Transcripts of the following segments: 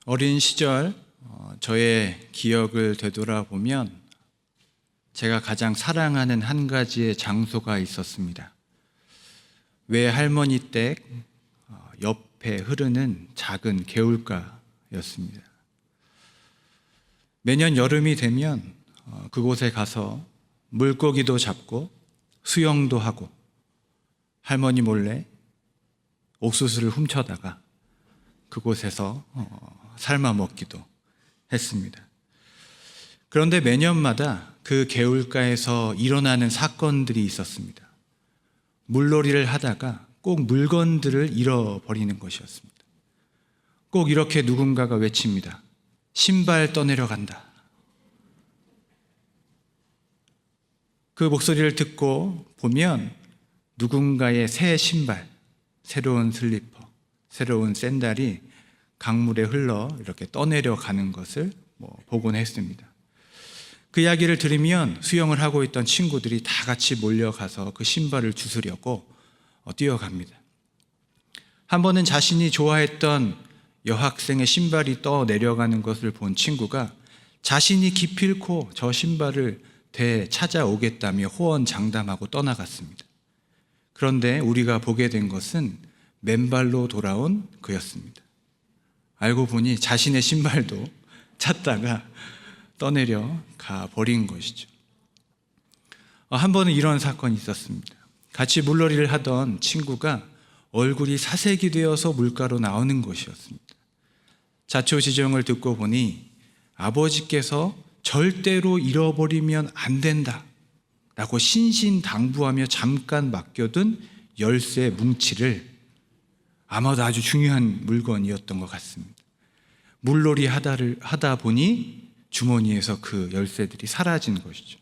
어린 시절 저의 기억을 되돌아보면 제가 가장 사랑하는 한 가지의 장소가 있었습니다. 외할머니 댁 옆에 흐르는 작은 개울가였습니다. 매년 여름이 되면 그곳에 가서 물고기도 잡고 수영도 하고 할머니 몰래 옥수수를 훔쳐다가 그곳에서 삶아 먹기도 했습니다. 그런데 매년마다 그 개울가에서 일어나는 사건들이 있었습니다. 물놀이를 하다가 꼭 물건들을 잃어버리는 것이었습니다. 꼭 이렇게 누군가가 외칩니다. 신발 떠내려간다. 그 목소리를 듣고 보면 누군가의 새 신발, 새로운 슬리퍼, 새로운 샌들이 강물에 흘러 이렇게 떠내려가는 것을 보곤 했습니다. 그 이야기를 들으면 수영을 하고 있던 친구들이 다 같이 몰려가서 그 신발을 주스려고 뛰어갑니다. 한 번은 자신이 좋아했던 여학생의 신발이 떠내려가는 것을 본 친구가 자신이 기필코 저 신발을 되찾아오겠다며 호언장담하고 떠나갔습니다. 그런데 우리가 보게 된 것은 맨발로 돌아온 그였습니다. 알고 보니 자신의 신발도 찾다가 떠내려 가버린 것이죠. 한 번은 이런 사건이 있었습니다. 같이 물놀이를 하던 친구가 얼굴이 사색이 되어서 물가로 나오는 것이었습니다. 자초지종을 듣고 보니 아버지께서 절대로 잃어버리면 안 된다 라고 신신당부하며 잠깐 맡겨둔 열쇠 뭉치를 아마도 아주 중요한 물건이었던 것 같습니다. 물놀이 하다 보니 주머니에서 그 열쇠들이 사라진 것이죠.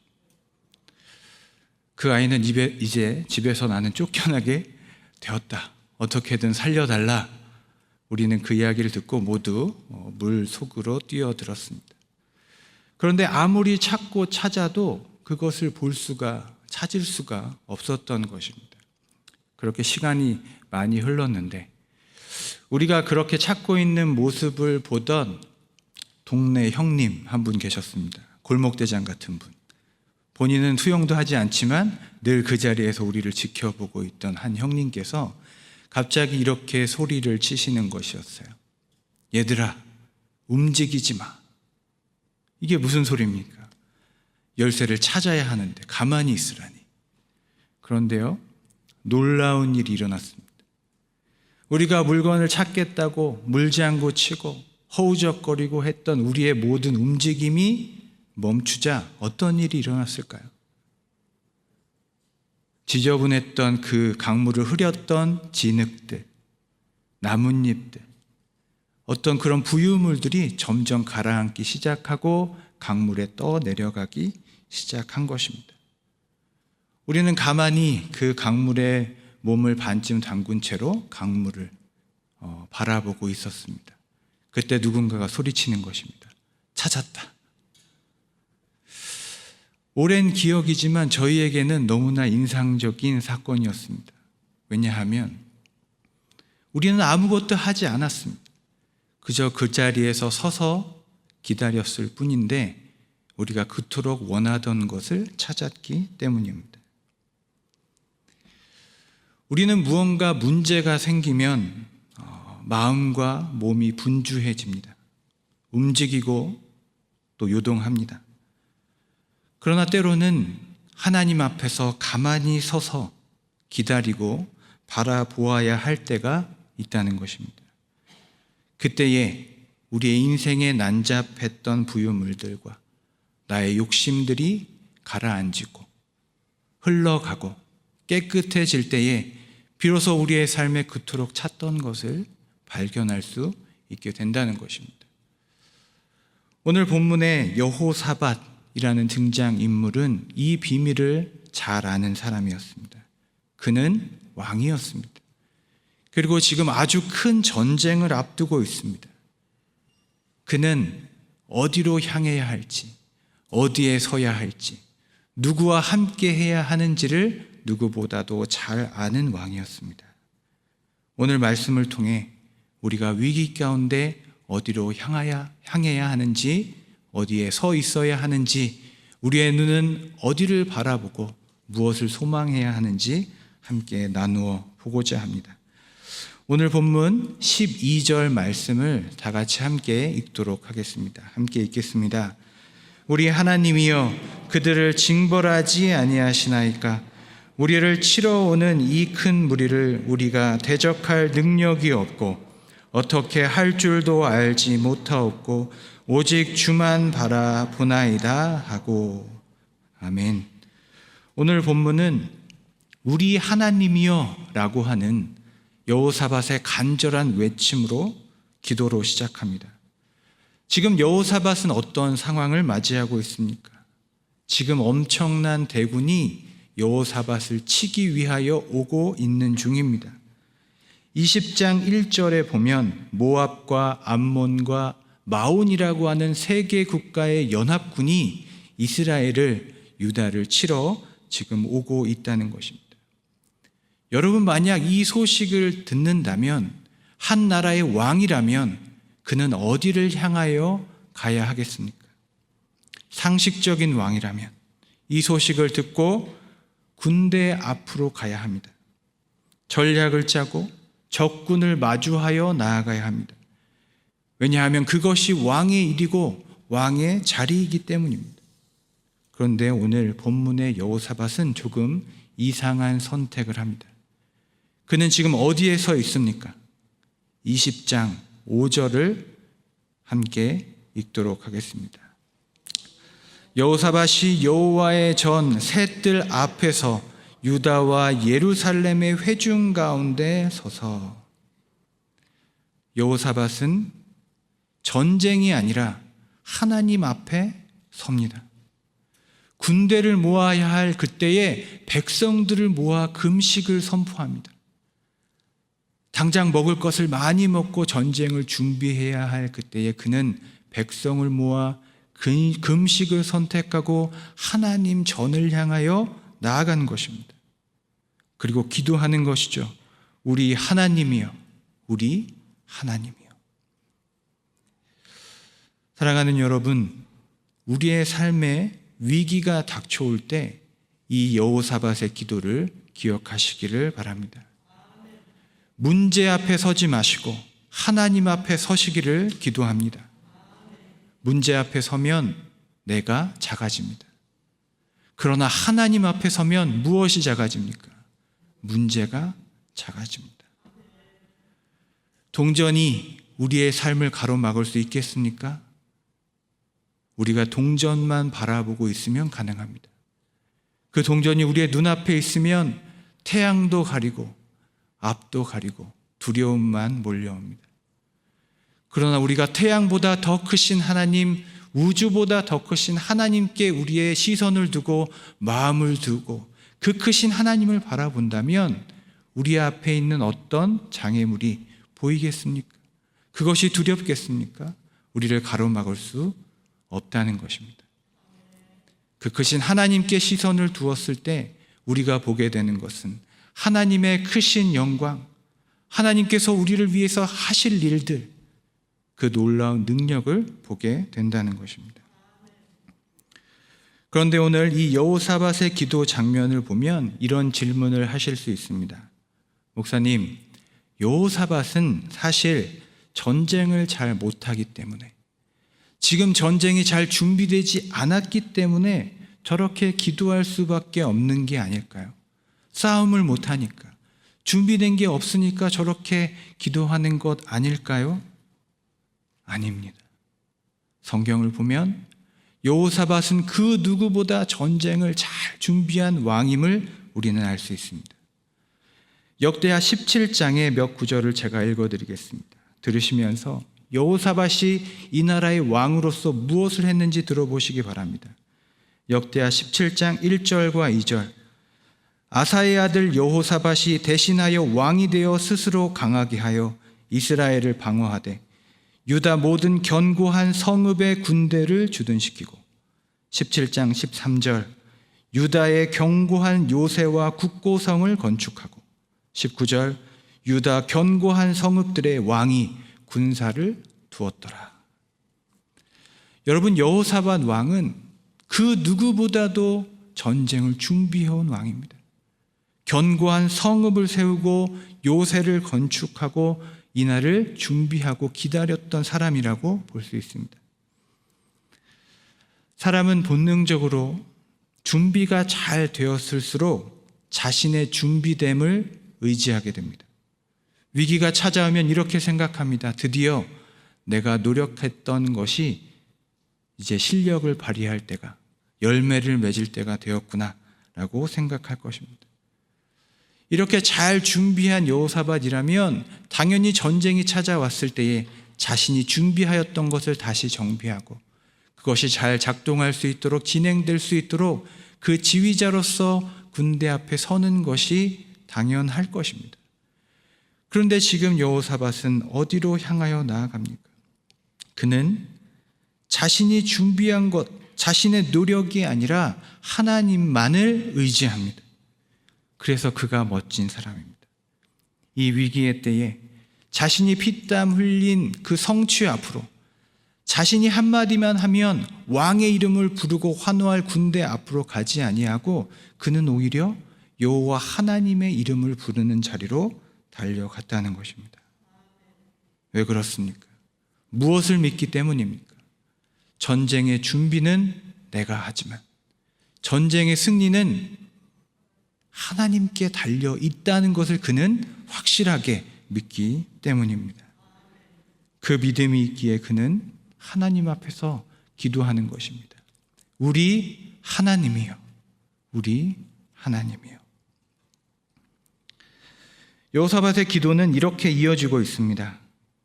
그 아이는 이제 집에서 나는 쫓겨나게 되었다. 어떻게든 살려달라. 우리는 그 이야기를 듣고 모두 물 속으로 뛰어들었습니다. 그런데 아무리 찾고 찾아도 그것을 찾을 수가 없었던 것입니다. 그렇게 시간이 많이 흘렀는데 우리가 그렇게 찾고 있는 모습을 보던 동네 형님 한 분 계셨습니다. 골목대장 같은 분. 본인은 수영도 하지 않지만 늘 그 자리에서 우리를 지켜보고 있던 한 형님께서 갑자기 이렇게 소리를 치시는 것이었어요. 얘들아, 움직이지 마. 이게 무슨 소리입니까? 열쇠를 찾아야 하는데 가만히 있으라니. 그런데요, 놀라운 일이 일어났습니다. 우리가 물건을 찾겠다고 물장구 치고 허우적거리고 했던 우리의 모든 움직임이 멈추자 어떤 일이 일어났을까요? 지저분했던 그 강물을 흐렸던 진흙들, 나뭇잎들, 어떤 그런 부유물들이 점점 가라앉기 시작하고 강물에 떠내려가기 시작한 것입니다. 우리는 가만히 그 강물에 몸을 반쯤 담근 채로 강물을 바라보고 있었습니다. 그때 누군가가 소리치는 것입니다. 찾았다. 오랜 기억이지만 저희에게는 너무나 인상적인 사건이었습니다. 왜냐하면 우리는 아무것도 하지 않았습니다. 그저 그 자리에서 서서 기다렸을 뿐인데 우리가 그토록 원하던 것을 찾았기 때문입니다. 우리는 무언가 문제가 생기면 마음과 몸이 분주해집니다. 움직이고 또 요동합니다. 그러나 때로는 하나님 앞에서 가만히 서서 기다리고 바라보아야 할 때가 있다는 것입니다. 그때에 우리의 인생에 난잡했던 부유물들과 나의 욕심들이 가라앉고 흘러가고 깨끗해질 때에 비로소 우리의 삶에 그토록 찾던 것을 발견할 수 있게 된다는 것입니다. 오늘 본문의 여호사밧이라는 등장인물은 이 비밀을 잘 아는 사람이었습니다. 그는 왕이었습니다. 그리고 지금 아주 큰 전쟁을 앞두고 있습니다. 그는 어디로 향해야 할지, 어디에 서야 할지, 누구와 함께 해야 하는지를 누구보다도 잘 아는 왕이었습니다. 오늘 말씀을 통해 우리가 위기 가운데 어디로 향해야 하는지, 어디에 서 있어야 하는지, 우리의 눈은 어디를 바라보고 무엇을 소망해야 하는지 함께 나누어 보고자 합니다. 오늘 본문 12절 말씀을 다 같이 함께 읽도록 하겠습니다. 함께 읽겠습니다. 우리 하나님이여 그들을 징벌하지 아니하시나이까? 우리를 치러 오는 이 큰 무리를 우리가 대적할 능력이 없고 어떻게 할 줄도 알지 못하옵고 오직 주만 바라보나이다 하고. 아멘. 오늘 본문은 우리 하나님이여 라고 하는 여호사밧의 간절한 외침으로 기도로 시작합니다. 지금 여호사밧은 어떤 상황을 맞이하고 있습니까? 지금 엄청난 대군이 여호사밧을 치기 위하여 오고 있는 중입니다. 20장 1절에 보면 모압과 암몬과 마온이라고 하는 세 개 국가의 연합군이 이스라엘을, 유다를 치러 지금 오고 있다는 것입니다. 여러분, 만약 이 소식을 듣는다면, 한 나라의 왕이라면 그는 어디를 향하여 가야 하겠습니까? 상식적인 왕이라면 이 소식을 듣고 군대 앞으로 가야 합니다. 전략을 짜고 적군을 마주하여 나아가야 합니다. 왜냐하면 그것이 왕의 일이고 왕의 자리이기 때문입니다. 그런데 오늘 본문의 여호사밧은 조금 이상한 선택을 합니다. 그는 지금 어디에 서 있습니까? 20장 5절을 함께 읽도록 하겠습니다. 여호사밧이 여호와의 전 셋들 앞에서 유다와 예루살렘의 회중 가운데 서서. 여호사밧은 전쟁이 아니라 하나님 앞에 섭니다. 군대를 모아야 할 그때에 백성들을 모아 금식을 선포합니다. 당장 먹을 것을 많이 먹고 전쟁을 준비해야 할 그때에 그는 백성을 모아 금식을 선택하고 하나님 전을 향하여 나아가는 것입니다. 그리고 기도하는 것이죠. 우리 하나님이여, 우리 하나님이여. 사랑하는 여러분, 우리의 삶에 위기가 닥쳐올 때 이 여호사밧의 기도를 기억하시기를 바랍니다. 문제 앞에 서지 마시고 하나님 앞에 서시기를 기도합니다. 문제 앞에 서면 내가 작아집니다. 그러나 하나님 앞에 서면 무엇이 작아집니까? 문제가 작아집니다. 동전이 우리의 삶을 가로막을 수 있겠습니까? 우리가 동전만 바라보고 있으면 가능합니다. 그 동전이 우리의 눈앞에 있으면 태양도 가리고 앞도 가리고 두려움만 몰려옵니다. 그러나 우리가 태양보다 더 크신 하나님, 우주보다 더 크신 하나님께 우리의 시선을 두고 마음을 두고 그 크신 하나님을 바라본다면 우리 앞에 있는 어떤 장애물이 보이겠습니까? 그것이 두렵겠습니까? 우리를 가로막을 수 없다는 것입니다. 그 크신 하나님께 시선을 두었을 때 우리가 보게 되는 것은 하나님의 크신 영광, 하나님께서 우리를 위해서 하실 일들, 그 놀라운 능력을 보게 된다는 것입니다. 그런데 오늘 이 여호사밧의 기도 장면을 보면 이런 질문을 하실 수 있습니다. 목사님, 여호사밧은 사실 전쟁을 잘 못하기 때문에, 지금 전쟁이 잘 준비되지 않았기 때문에 저렇게 기도할 수밖에 없는 게 아닐까요? 싸움을 못하니까, 준비된 게 없으니까 저렇게 기도하는 것 아닐까요? 아닙니다. 성경을 보면 여호사밧은 그 누구보다 전쟁을 잘 준비한 왕임을 우리는 알 수 있습니다. 역대하 17장의 몇 구절을 제가 읽어드리겠습니다. 들으시면서 여호사밧이 이 나라의 왕으로서 무엇을 했는지 들어보시기 바랍니다. 역대하 17장 1절과 2절. 아사의 아들 여호사밧이 대신하여 왕이 되어 스스로 강하게 하여 이스라엘을 방어하되 유다 모든 견고한 성읍의 군대를 주둔시키고. 17장 13절. 유다의 견고한 요새와 국고성을 건축하고. 19절. 유다 견고한 성읍들의 왕이 군사를 두었더라. 여러분, 여호사밧 왕은 그 누구보다도 전쟁을 준비해온 왕입니다. 견고한 성읍을 세우고 요새를 건축하고 이날을 준비하고 기다렸던 사람이라고 볼 수 있습니다. 사람은 본능적으로 준비가 잘 되었을수록 자신의 준비됨을 의지하게 됩니다. 위기가 찾아오면 이렇게 생각합니다. 드디어 내가 노력했던 것이 이제 실력을 발휘할 때가, 열매를 맺을 때가 되었구나 라고 생각할 것입니다. 이렇게 잘 준비한 여호사밧이라면 당연히 전쟁이 찾아왔을 때에 자신이 준비하였던 것을 다시 정비하고 그것이 잘 작동할 수 있도록, 진행될 수 있도록 그 지휘자로서 군대 앞에 서는 것이 당연할 것입니다. 그런데 지금 여호사밧은 어디로 향하여 나아갑니까? 그는 자신이 준비한 것, 자신의 노력이 아니라 하나님만을 의지합니다. 그래서 그가 멋진 사람입니다. 이 위기의 때에 자신이 피땀 흘린 그 성취 앞으로, 자신이 한마디만 하면 왕의 이름을 부르고 환호할 군대 앞으로 가지 아니하고 그는 오히려 여호와 하나님의 이름을 부르는 자리로 달려갔다는 것입니다. 왜 그렇습니까? 무엇을 믿기 때문입니까? 전쟁의 준비는 내가 하지만 전쟁의 승리는 하나님께 달려 있다는 것을 그는 확실하게 믿기 때문입니다. 그 믿음이 있기에 그는 하나님 앞에서 기도하는 것입니다. 우리 하나님이여, 우리 하나님이여. 여호사밧의 기도는 이렇게 이어지고 있습니다.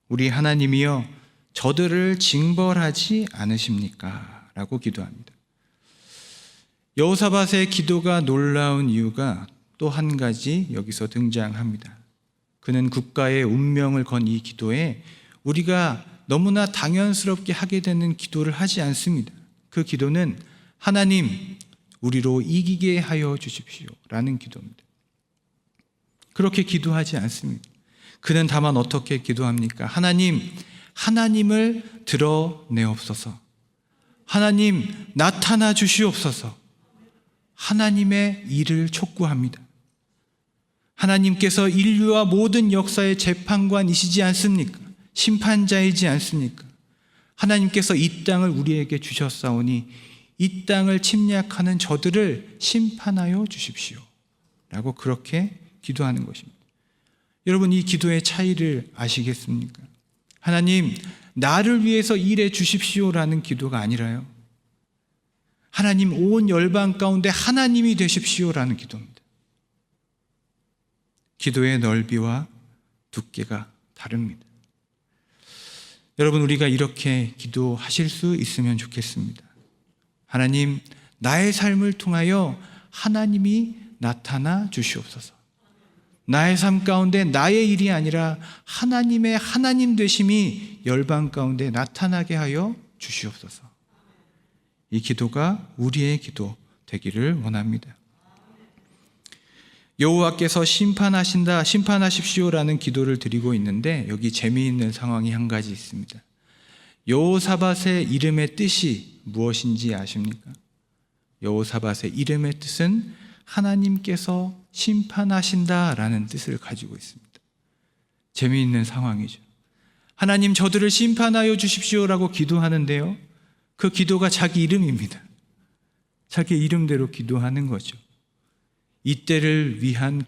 우리 하나님이여, 저들을 징벌하지 않으십니까? 라고 기도합니다. 여호사밧의 기도가 놀라운 이유가 또 한 가지 여기서 등장합니다. 그는 국가의 운명을 건 이 기도에 우리가 너무나 당연스럽게 하게 되는 기도를 하지 않습니다. 그 기도는 하나님, 우리로 이기게 하여 주십시오 라는 기도입니다. 그렇게 기도하지 않습니다. 그는 다만 어떻게 기도합니까? 하나님, 하나님을 드러내옵소서. 하나님, 나타나 주시옵소서. 하나님의 일을 촉구합니다. 하나님께서 인류와 모든 역사의 재판관이시지 않습니까? 심판자이지 않습니까? 하나님께서 이 땅을 우리에게 주셨사오니 이 땅을 침략하는 저들을 심판하여 주십시오 라고 그렇게 기도하는 것입니다. 여러분, 이 기도의 차이를 아시겠습니까? 하나님, 나를 위해서 일해 주십시오라는 기도가 아니라요, 하나님, 온 열방 가운데 하나님이 되십시오라는 기도입니다. 기도의 넓이와 두께가 다릅니다. 여러분, 우리가 이렇게 기도하실 수 있으면 좋겠습니다. 하나님, 나의 삶을 통하여 하나님이 나타나 주시옵소서. 나의 삶 가운데 나의 일이 아니라 하나님의 하나님 되심이 열방 가운데 나타나게 하여 주시옵소서. 이 기도가 우리의 기도 되기를 원합니다. 여호와께서 심판하십시오라는 기도를 드리고 있는데 여기 재미있는 상황이 한 가지 있습니다. 여호사밧의 이름의 뜻이 무엇인지 아십니까? 여호사밧의 이름의 뜻은 하나님께서 심판하신다라는 뜻을 가지고 있습니다. 재미있는 상황이죠. 하나님, 저들을 심판하여 주십시오라고 기도하는데요, 그 기도가 자기 이름입니다. 자기 이름대로 기도하는 거죠. 이때를 위한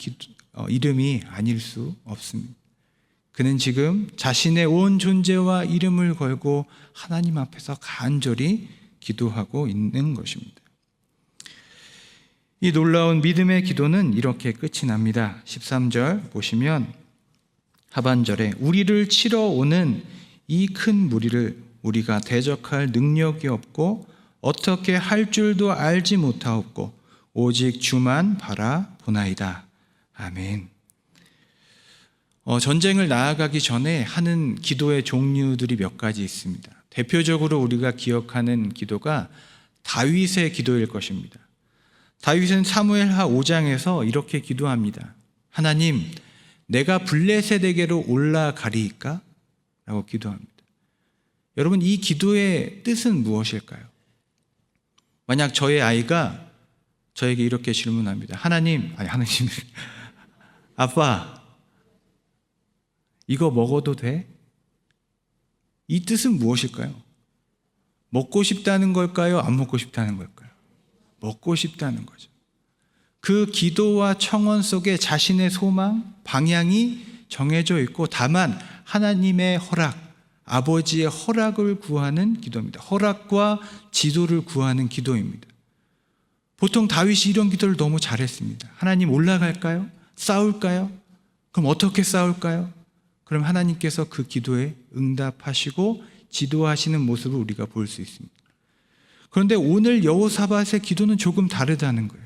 이름이 아닐 수 없습니다. 그는 지금 자신의 온 존재와 이름을 걸고 하나님 앞에서 간절히 기도하고 있는 것입니다. 이 놀라운 믿음의 기도는 이렇게 끝이 납니다. 13절 보시면 하반절에 우리를 치러 오는 이 큰 무리를 우리가 대적할 능력이 없고 어떻게 할 줄도 알지 못하옵고 오직 주만 바라보나이다. 아멘. 전쟁을 나아가기 전에 하는 기도의 종류들이 몇 가지 있습니다. 대표적으로 우리가 기억하는 기도가 다윗의 기도일 것입니다. 다윗은 사무엘하 5장에서 이렇게 기도합니다. 하나님, 내가 블레셋에게로 올라가리이까? 라고 기도합니다. 여러분, 이 기도의 뜻은 무엇일까요? 만약 저의 아이가 저에게 이렇게 질문합니다. 하나님, 아빠, 이거 먹어도 돼? 이 뜻은 무엇일까요? 먹고 싶다는 걸까요? 안 먹고 싶다는 걸까요? 먹고 싶다는 거죠. 그 기도와 청원 속에 자신의 소망, 방향이 정해져 있고 다만 하나님의 허락, 아버지의 허락을 구하는 기도입니다. 허락과 지도를 구하는 기도입니다. 보통 다윗이 이런 기도를 너무 잘했습니다. 하나님, 올라갈까요? 싸울까요? 그럼 어떻게 싸울까요? 그럼 하나님께서 그 기도에 응답하시고 지도하시는 모습을 우리가 볼 수 있습니다. 그런데 오늘 여호사밧의 기도는 조금 다르다는 거예요.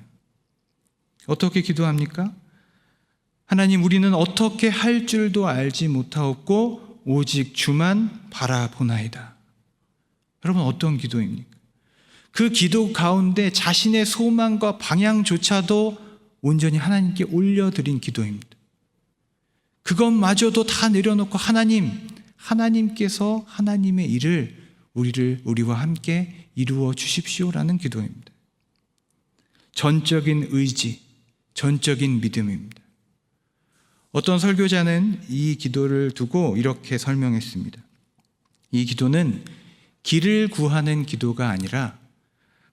어떻게 기도합니까? 하나님, 우리는 어떻게 할 줄도 알지 못하옵고 오직 주만 바라보나이다. 여러분, 어떤 기도입니까? 그 기도 가운데 자신의 소망과 방향조차도 온전히 하나님께 올려드린 기도입니다. 그것마저도 다 내려놓고 하나님께서 하나님의 일을 우리와 함께 이루어 주십시오라는 기도입니다. 전적인 의지, 전적인 믿음입니다. 어떤 설교자는 이 기도를 두고 이렇게 설명했습니다. 이 기도는 길을 구하는 기도가 아니라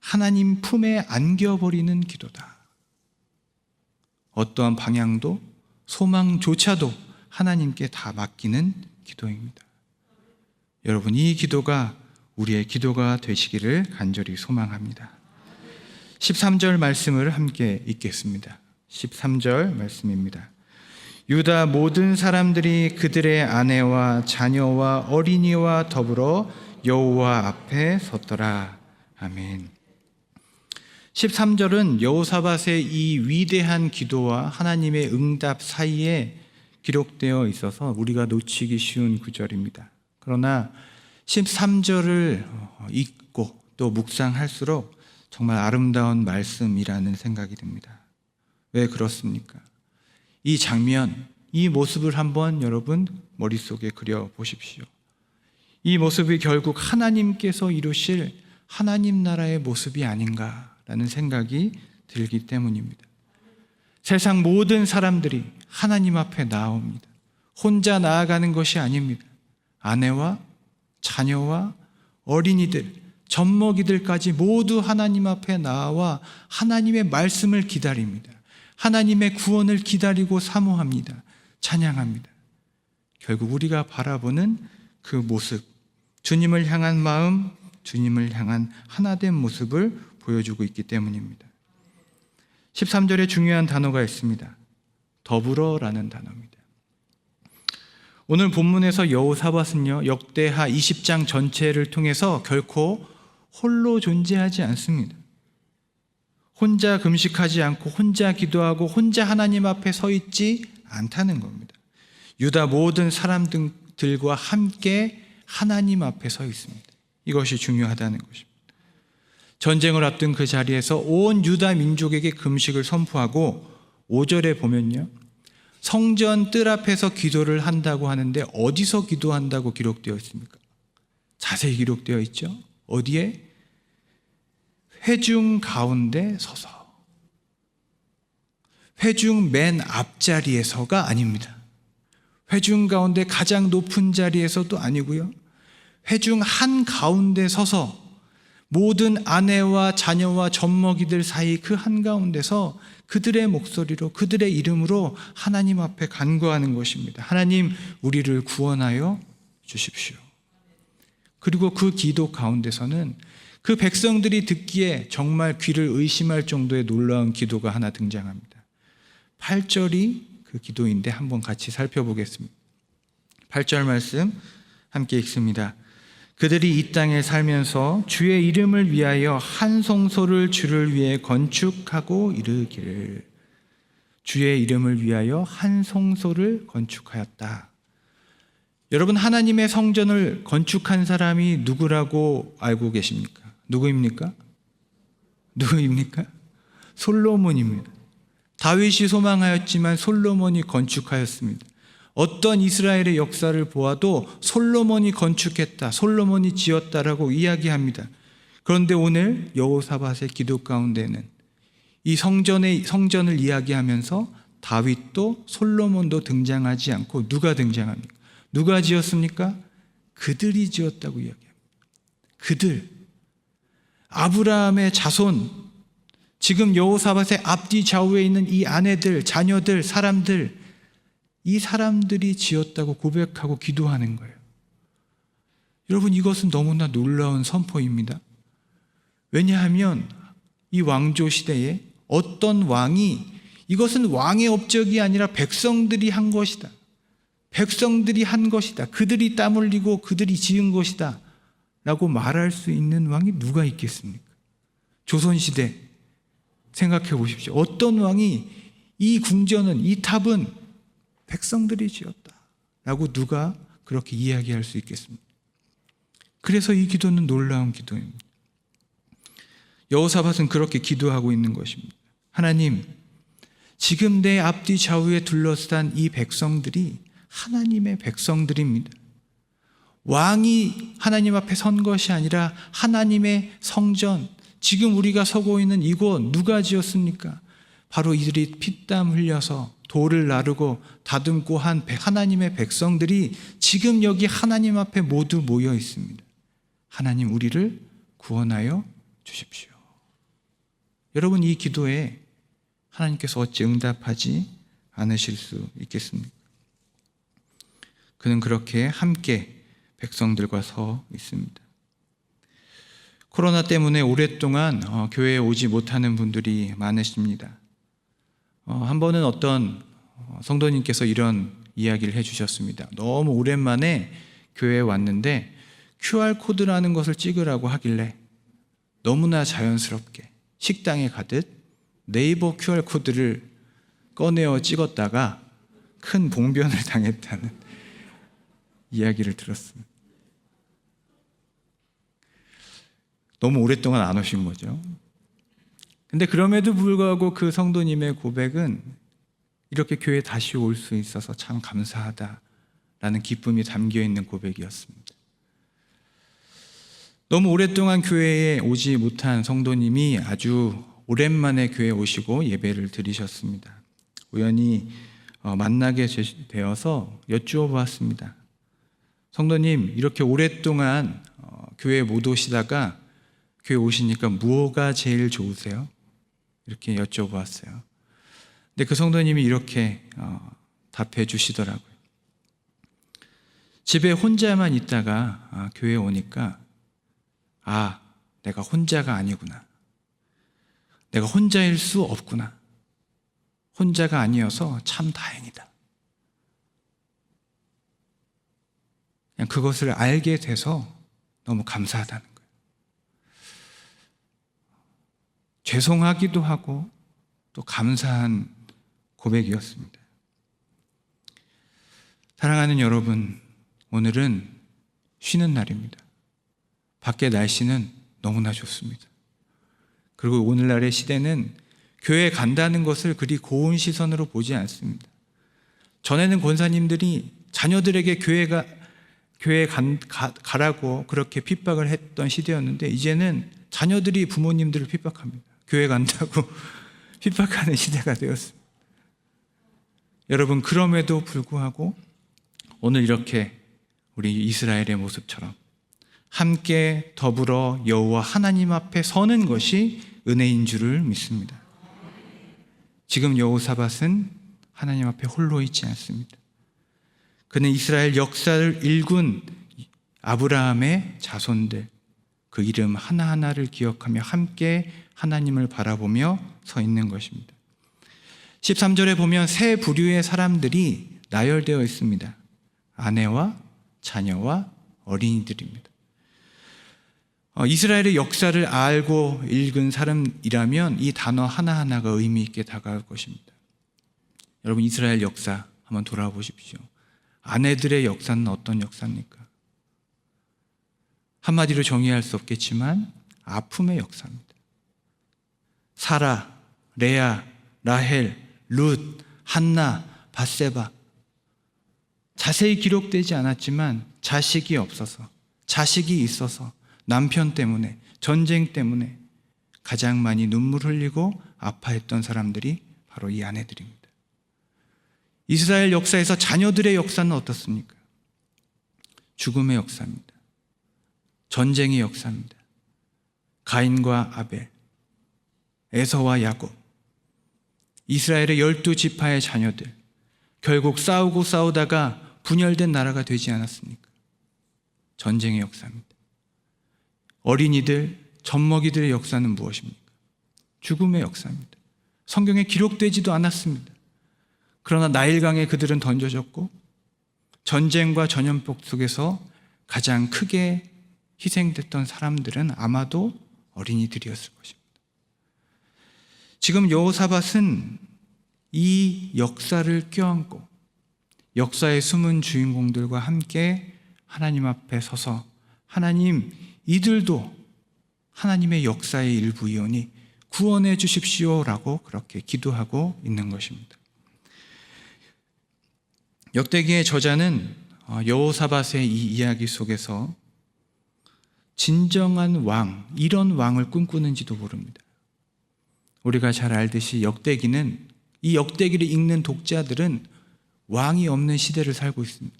하나님 품에 안겨버리는 기도다. 어떠한 방향도 소망조차도 하나님께 다 맡기는 기도입니다. 여러분, 이 기도가 우리의 기도가 되시기를 간절히 소망합니다. 13절 말씀을 함께 읽겠습니다. 13절 말씀입니다. 유다 모든 사람들이 그들의 아내와 자녀와 어린이와 더불어 여호와 앞에 섰더라. 아멘. 13절은 여호사밧의 이 위대한 기도와 하나님의 응답 사이에 기록되어 있어서 우리가 놓치기 쉬운 구절입니다. 그러나 13절을 읽고 또 묵상할수록 정말 아름다운 말씀이라는 생각이 듭니다. 왜 그렇습니까? 이 장면, 이 모습을 한번 여러분 머릿속에 그려보십시오. 이 모습이 결국 하나님께서 이루실 하나님 나라의 모습이 아닌가라는 생각이 들기 때문입니다. 세상 모든 사람들이 하나님 앞에 나옵니다. 혼자 나아가는 것이 아닙니다. 아내와 자녀와 어린이들, 젖먹이들까지 모두 하나님 앞에 나와 하나님의 말씀을 기다립니다. 하나님의 구원을 기다리고 사모합니다. 찬양합니다. 결국 우리가 바라보는 그 모습, 주님을 향한 마음, 주님을 향한 하나된 모습을 보여주고 있기 때문입니다. 13절에 중요한 단어가 있습니다. 더불어라는 단어입니다. 오늘 본문에서 여호사밧은요, 역대하 20장 전체를 통해서 결코 홀로 존재하지 않습니다. 혼자 금식하지 않고 혼자 기도하고 혼자 하나님 앞에 서 있지 않다는 겁니다. 유다 모든 사람들과 함께 하나님 앞에 서 있습니다. 이것이 중요하다는 것입니다. 전쟁을 앞둔 그 자리에서 온 유다 민족에게 금식을 선포하고 5절에 보면요, 성전 뜰 앞에서 기도를 한다고 하는데 어디서 기도한다고 기록되어 있습니까? 자세히 기록되어 있죠. 어디에? 회중 가운데 서서. 회중 맨 앞자리에서가 아닙니다. 회중 가운데 가장 높은 자리에서도 아니고요, 회중 한 가운데 서서 모든 아내와 자녀와 젖먹이들 사이 그 한가운데서 그들의 목소리로, 그들의 이름으로 하나님 앞에 간구하는 것입니다. 하나님, 우리를 구원하여 주십시오. 그리고 그 기도 가운데서는 그 백성들이 듣기에 정말 귀를 의심할 정도의 놀라운 기도가 하나 등장합니다. 8절이 그 기도인데 한번 같이 살펴보겠습니다. 8절 말씀 함께 읽습니다. 그들이 이 땅에 살면서 주의 이름을 위하여 한 성소를 주를 위해 건축하고 이르기를. 주의 이름을 위하여 한 성소를 건축하였다. 여러분, 하나님의 성전을 건축한 사람이 누구라고 알고 계십니까? 누구입니까? 솔로몬입니다. 다윗이 소망하였지만 솔로몬이 건축하였습니다. 어떤 이스라엘의 역사를 보아도 솔로몬이 건축했다, 솔로몬이 지었다라고 이야기합니다. 그런데 오늘 여호사밧의 기도 가운데는 이 성전을 이야기하면서 다윗도 솔로몬도 등장하지 않고 누가 등장합니까? 누가 지었습니까? 그들이 지었다고 이야기합니다. 그들, 아브라함의 자손, 지금 여호사밧의 앞뒤 좌우에 있는 이 아내들, 자녀들, 사람들, 이 사람들이 지었다고 고백하고 기도하는 거예요. 여러분, 이것은 너무나 놀라운 선포입니다. 왜냐하면 이 왕조 시대에 어떤 왕이, 이것은 왕의 업적이 아니라 백성들이 한 것이다, 백성들이 한 것이다, 그들이 땀 흘리고 그들이 지은 것이다 라고 말할 수 있는 왕이 누가 있겠습니까? 조선시대 생각해 보십시오. 어떤 왕이 이 궁전은, 이 탑은 백성들이 지었다 라고 누가 그렇게 이야기할 수 있겠습니까? 그래서 이 기도는 놀라운 기도입니다. 여호사밧은 그렇게 기도하고 있는 것입니다. 하나님, 지금 내 앞뒤 좌우에 둘러싼 이 백성들이 하나님의 백성들입니다. 왕이 하나님 앞에 선 것이 아니라 하나님의 성전, 지금 우리가 서고 있는 이곳 누가 지었습니까? 바로 이들이 피땀 흘려서 돌을 나르고 다듬고 한 하나님의 백성들이 지금 여기 하나님 앞에 모두 모여 있습니다. 하나님, 우리를 구원하여 주십시오. 여러분, 이 기도에 하나님께서 어찌 응답하지 않으실 수 있겠습니까? 그는 그렇게 함께 백성들과 서 있습니다. 코로나 때문에 오랫동안 교회에 오지 못하는 분들이 많으십니다. 한 번은 어떤 성도님께서 이런 이야기를 해주셨습니다. 너무 오랜만에 교회에 왔는데 QR코드라는 것을 찍으라고 하길래 너무나 자연스럽게 식당에 가듯 네이버 QR코드를 꺼내어 찍었다가 큰 봉변을 당했다는 이야기를 들었습니다. 너무 오랫동안 안 오신 거죠. 근데 그럼에도 불구하고 그 성도님의 고백은 이렇게 교회에 다시 올 수 있어서 참 감사하다라는 기쁨이 담겨 있는 고백이었습니다. 너무 오랫동안 교회에 오지 못한 성도님이 아주 오랜만에 교회에 오시고 예배를 드리셨습니다. 우연히 만나게 되어서 여쭈어 보았습니다. 성도님, 이렇게 오랫동안 교회에 못 오시다가 교회 오시니까 무엇가 제일 좋으세요? 이렇게 여쭤보았어요. 근데 그 성도님이 이렇게 답해 주시더라고요. 집에 혼자만 있다가 교회에 오니까 내가 혼자가 아니구나. 내가 혼자일 수 없구나. 혼자가 아니어서 참 다행이다. 그냥 그것을 알게 돼서 너무 감사하다는 거예요. 죄송하기도 하고 또 감사한 고백이었습니다. 사랑하는 여러분, 오늘은 쉬는 날입니다. 밖에 날씨는 너무나 좋습니다. 그리고 오늘날의 시대는 교회에 간다는 것을 그리 고운 시선으로 보지 않습니다. 전에는 권사님들이 자녀들에게 교회에 가라고 그렇게 핍박을 했던 시대였는데 이제는 자녀들이 부모님들을 핍박합니다. 교회 간다고 핍박하는 시대가 되었습니다. 여러분, 그럼에도 불구하고 오늘 이렇게 우리 이스라엘의 모습처럼 함께 더불어 여호와 하나님 앞에 서는 것이 은혜인 줄을 믿습니다. 지금 여호사밧은 하나님 앞에 홀로 있지 않습니다. 그는 이스라엘 역사를 일군 아브라함의 자손들, 그 이름 하나하나를 기억하며 함께 하나님을 바라보며 서 있는 것입니다. 13절에 보면 세 부류의 사람들이 나열되어 있습니다. 아내와 자녀와 어린이들입니다. 이스라엘의 역사를 알고 읽은 사람이라면 이 단어 하나하나가 의미 있게 다가올 것입니다. 여러분, 이스라엘 역사 한번 돌아보십시오. 아내들의 역사는 어떤 역사입니까? 한마디로 정의할 수 없겠지만 아픔의 역사입니다. 사라, 레아, 라헬, 룻, 한나, 밧세바, 자세히 기록되지 않았지만 자식이 없어서, 자식이 있어서, 남편 때문에, 전쟁 때문에 가장 많이 눈물 흘리고 아파했던 사람들이 바로 이 아내들입니다. 이스라엘 역사에서 자녀들의 역사는 어떻습니까? 죽음의 역사입니다. 전쟁의 역사입니다. 가인과 아벨, 에서와 야곱, 이스라엘의 12지파의 자녀들, 결국 싸우다가 분열된 나라가 되지 않았습니까? 전쟁의 역사입니다. 어린이들, 젖먹이들의 역사는 무엇입니까? 죽음의 역사입니다. 성경에 기록되지도 않았습니다. 그러나 나일강에 그들은 던져졌고 전쟁과 전염병 속에서 가장 크게 희생됐던 사람들은 아마도 어린이들이었을 것입니다. 지금 여호사밧은 이 역사를 껴안고 역사의 숨은 주인공들과 함께 하나님 앞에 서서 하나님, 이들도 하나님의 역사의 일부이오니 구원해 주십시오라고 그렇게 기도하고 있는 것입니다. 역대기의 저자는 여호사밧의 이 이야기 속에서 진정한 왕, 이런 왕을 꿈꾸는지도 모릅니다. 우리가 잘 알듯이 역대기는, 이 역대기를 읽는 독자들은 왕이 없는 시대를 살고 있습니다.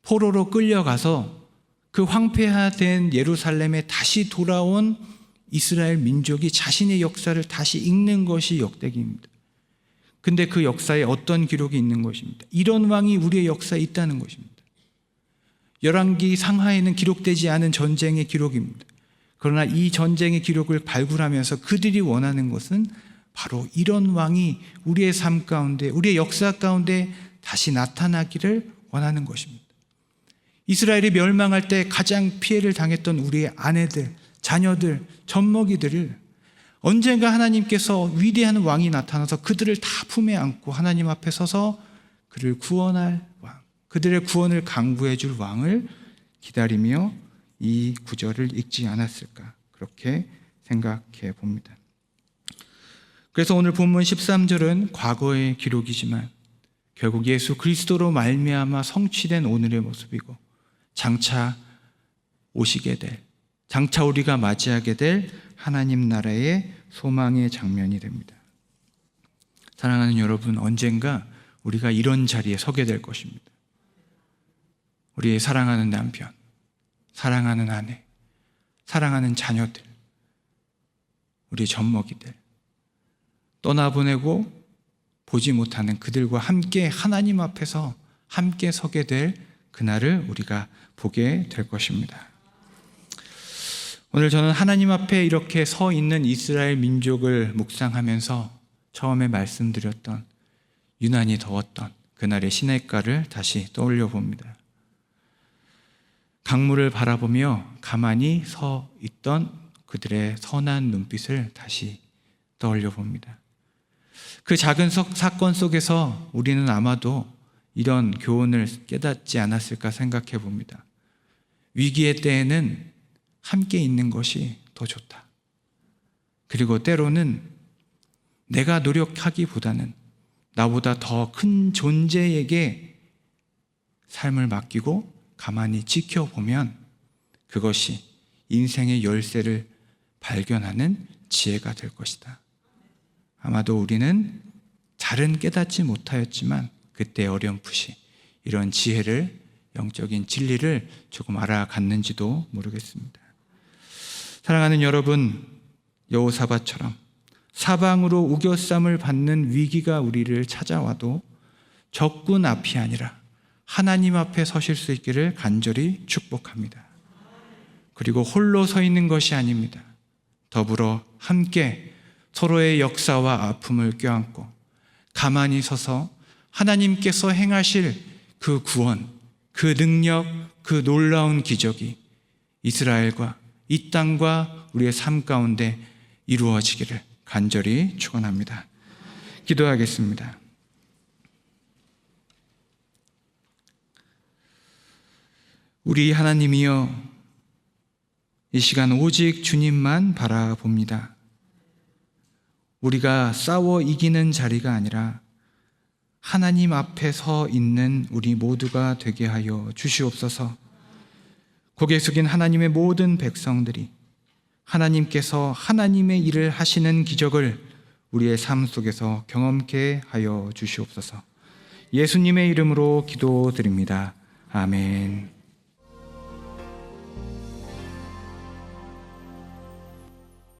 포로로 끌려가서 그 황폐화된 예루살렘에 다시 돌아온 이스라엘 민족이 자신의 역사를 다시 읽는 것이 역대기입니다. 근데 그 역사에 어떤 기록이 있는 것입니다. 이런 왕이 우리의 역사에 있다는 것입니다. 열왕기 상하에는 기록되지 않은 전쟁의 기록입니다. 그러나 이 전쟁의 기록을 발굴하면서 그들이 원하는 것은 바로 이런 왕이 우리의 삶 가운데, 우리의 역사 가운데 다시 나타나기를 원하는 것입니다. 이스라엘이 멸망할 때 가장 피해를 당했던 우리의 아내들, 자녀들, 젖먹이들을 언젠가 하나님께서 위대한 왕이 나타나서 그들을 다 품에 안고 하나님 앞에 서서 그를 구원할 왕, 그들의 구원을 강구해 줄 왕을 기다리며 이 구절을 읽지 않았을까, 그렇게 생각해 봅니다. 그래서 오늘 본문 13절은 과거의 기록이지만 결국 예수 그리스도로 말미암아 성취된 오늘의 모습이고 장차 오시게 될, 장차 우리가 맞이하게 될 하나님 나라의 소망의 장면이 됩니다. 사랑하는 여러분, 언젠가 우리가 이런 자리에 서게 될 것입니다. 우리의 사랑하는 남편, 사랑하는 아내, 사랑하는 자녀들, 우리 젖먹이들, 떠나보내고 보지 못하는 그들과 함께 하나님 앞에서 함께 서게 될 그날을 우리가 보게 될 것입니다. 오늘 저는 하나님 앞에 이렇게 서 있는 이스라엘 민족을 묵상하면서 처음에 말씀드렸던 유난히 더웠던 그날의 시냇가를 다시 떠올려 봅니다. 강물을 바라보며 가만히 서 있던 그들의 선한 눈빛을 다시 떠올려 봅니다. 그 작은 사건 속에서 우리는 아마도 이런 교훈을 깨닫지 않았을까 생각해 봅니다. 위기의 때에는 함께 있는 것이 더 좋다. 그리고 때로는 내가 노력하기보다는 나보다 더 큰 존재에게 삶을 맡기고 가만히 지켜보면 그것이 인생의 열쇠를 발견하는 지혜가 될 것이다. 아마도 우리는 잘은 깨닫지 못하였지만 그때 어렴풋이 이런 지혜를, 영적인 진리를 조금 알아갔는지도 모르겠습니다. 사랑하는 여러분, 여호사밧처럼 사방으로 우겨쌈을 받는 위기가 우리를 찾아와도 적군 앞이 아니라 하나님 앞에 서실 수 있기를 간절히 축복합니다. 그리고 홀로 서 있는 것이 아닙니다. 더불어 함께 서로의 역사와 아픔을 껴안고 가만히 서서 하나님께서 행하실 그 구원, 그 능력, 그 놀라운 기적이 이스라엘과 이 땅과 우리의 삶 가운데 이루어지기를 간절히 축원합니다. 기도하겠습니다. 우리 하나님이여, 이 시간 오직 주님만 바라봅니다. 우리가 싸워 이기는 자리가 아니라 하나님 앞에 서 있는 우리 모두가 되게 하여 주시옵소서. 고개 숙인 하나님의 모든 백성들이 하나님께서 하나님의 일을 하시는 기적을 우리의 삶 속에서 경험케 하여 주시옵소서. 예수님의 이름으로 기도드립니다. 아멘.